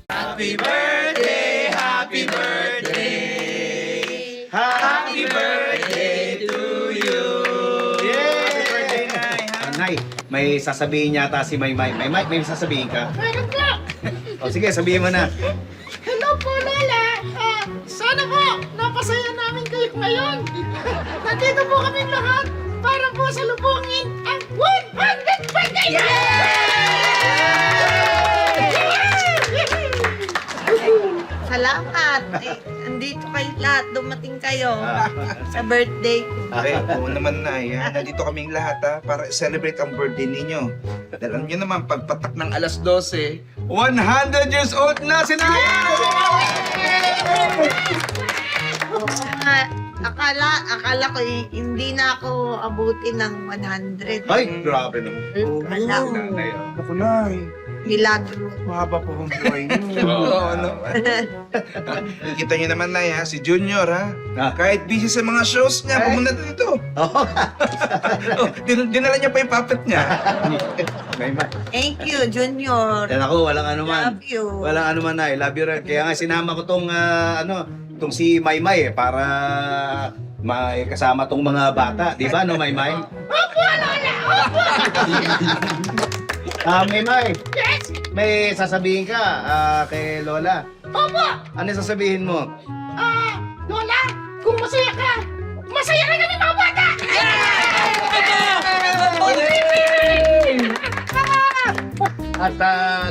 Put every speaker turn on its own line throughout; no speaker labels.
Happy birthday, happy birthday, happy birthday to you.
Happy birthday, Nay. Nay, may sasabihin yata si Maymay. Maymay, may sasabihin ka?
Meron po.
O sige, sabihin mo na.
Hello po, Lola. Sana po, napasaya namin kayo ngayon. Nandito po kami lahat para po salubungin ang 100th birthday!
Salamat. Andito kayo lahat. Dumating kayo sa birthday ko.
Ay, oo naman, Nay. Nandito kaming lahat para celebrate ang birthday ninyo. Dahil alam nyo naman, pagpatak ng alas 12, 100 years old na si Nay!
Akala ko hindi na ako abutin ng 100.
Ay, grabe naman.
Wala.
Nanay,
Naku, Nay.
Milagro.
Mahaba pa ang buhay niyo.
Oo naman. Kita nyo naman, Nay, si Junior, kahit busy sa mga shows niya, pumunta dito.
Oo.
Dinala niya pa yung puppet niya.
Maymay.
Thank you, Junior.
Yan ako, walang anuman.
Love you.
Walang anuman, Nay. Love you rin. Kaya nga sinama ko tong, tong si Maymay para may kasama tong mga bata. Di ba, no, Maymay?
Opo, Lola! Opo!
Maymay,
Yes!
may sasabihin ka kay Lola.
Opo!
Ano sasabihin mo?
Lola, kung masaya ka, masaya rin kami mga bata!
At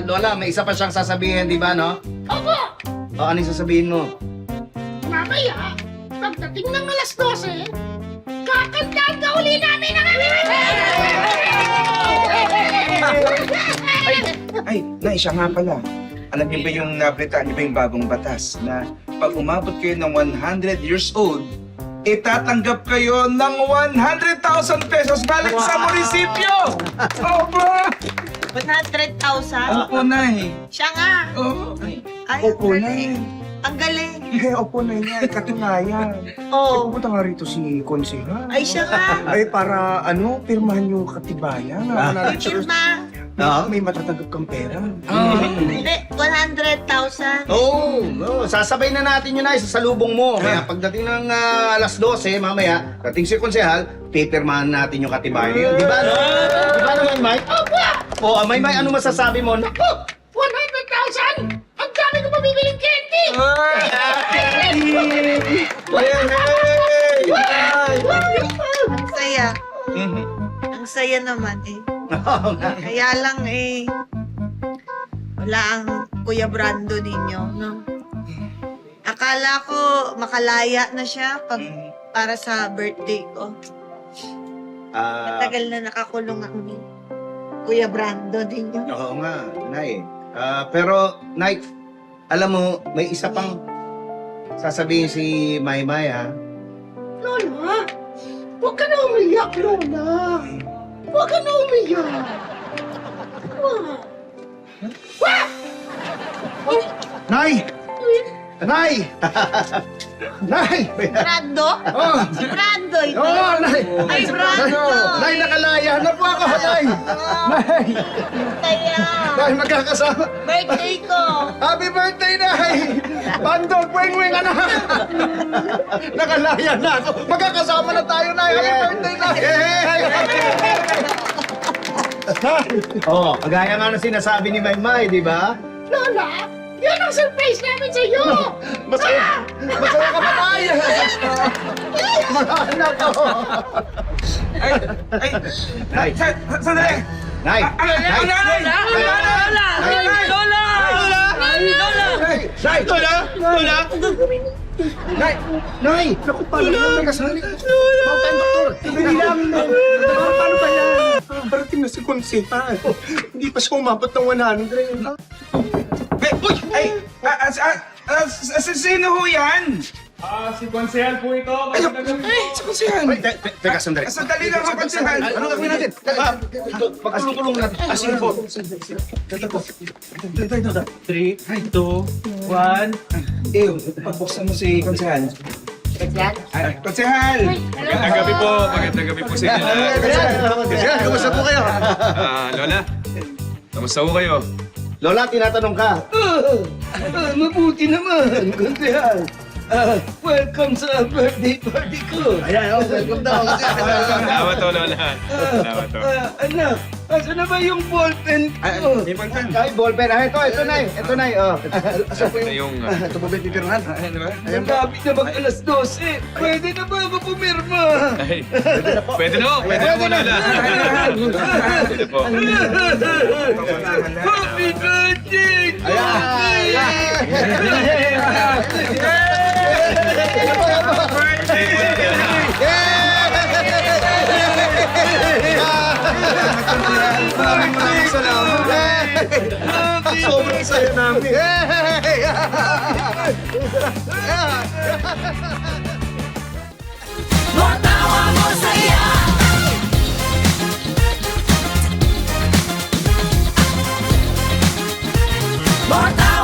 Lola, may isa pa siyang sasabihin, di ba, no?
Opo!
O, ano yung sasabihin mo?
Mamaya, pagdating ng alas 12, kakantaan ka uli namin ang aming
Ay, Nay, siya nga pala. Alam niyo ba yung nabalitaan niyo ba yung bagong batas na pag umabot kayo ng 100 years old, itatanggap kayo ng 100,000 pesos galing sa munisipyo! Opo!
100,000?
Opo, Nay.
Siya nga.
Oo.
Ay,
Opo,
ang
Nay.
galing. Ang galing.
Opo, Nay. Katunayan.
Oh.
Pupunta nga rito si Konsehal.
Ay, siya nga.
Ay, para pirmahan yung katibayan.
Pirma.
May matatanggap kang pera.
Hindi, 100,000.
Oo, sasabay na natin yun ay sa salubong mo. Kaya pagdating ng alas 12, mamaya, dating si Konsehal, pipirmahan natin yung katibayan yun. Di ba? No? Di ba naman, Mike?
Opo!
O, Maymay, ano masasabi mo? Naku!
100,000! Ang dami ko mabibiling candy!
Ang saya.
Mhm.
Ang saya naman eh.
Oo nga.
Kaya lang wala ang Kuya Brando ninyo, no? Akala ko makalaya na siya para sa birthday ko. Matagal na nakakulong ang Kuya Brando ninyo.
Oo nga, Nay. Pero, Nay, alam mo, may isa pang sasabihin si Maymay, ha?
Lola, huwag ka na umiyak, Lola. Huwag ka na umiyak.
Nay! Nay! Nay!
Brando?
Oh!
Brando ito.
Oh, Nay!
Ay, Brando!
Nay, nakalaya na po ako, Nay! Nay!
Kaya,
Nay, magkakasama!
birthday ko.
Happy birthday, Nay! Bandog, wing-wing, ano? Nakalaya na ako! Magkakasama na tayo, Nay! Happy birthday, Nay!
Oo, kagaya nga na sinasabi ni Maymay, di ba?
Lola, yan ang surprise namin sa iyo.
Masaya! Masaya ka ba, Nay? Mahal ko!
Nay!
Sandali!
Nay!
Nanay!
Nay! Nay! Naku, paano may kasali? Mountain Doctor! Bilang! Paano ba yan? Barating na si Konsehal. Hindi pa siya umabot ng 100.
Sino ho yan?
Si Konsehal po ito.
Si Konsehal.
Teka, sandali.
Sandali lang, Konsehal.
Ano gagawin natin? Pagkulong-kulong natin.
Sige po.
3, 2, 1.
Pagbuksan mo si Konsehal. Konsehal!
Magandang gabi po. Magandang gabi po sa inyo lahat.
Konsehal, kumusta po kayo?
Lola, kamusta po kayo?
Lola, tinatanong ka.
Mabuti naman, Konsehal. Welcome sa birthday party ko.
Ayan, welcome daw.
Salamat to, Lola. Salamat to.
Anak, asa na ba yung ballpen ko?
May pagkan.
Ay, ballpen. Ah, ito, Nay. Ito, Nay. Oh.
Asa ko
Ito
yung...
yung...
Ito po, Pirman.
Ano ba?
Malapit na mag alas 12. Pwede na ba ako pumirma?
Ay, pwede na po, Lola. Pwede po.
Happy birthday!
Maraming salamat. Sobrang saya namin.
More tawa, more saya. More tawa.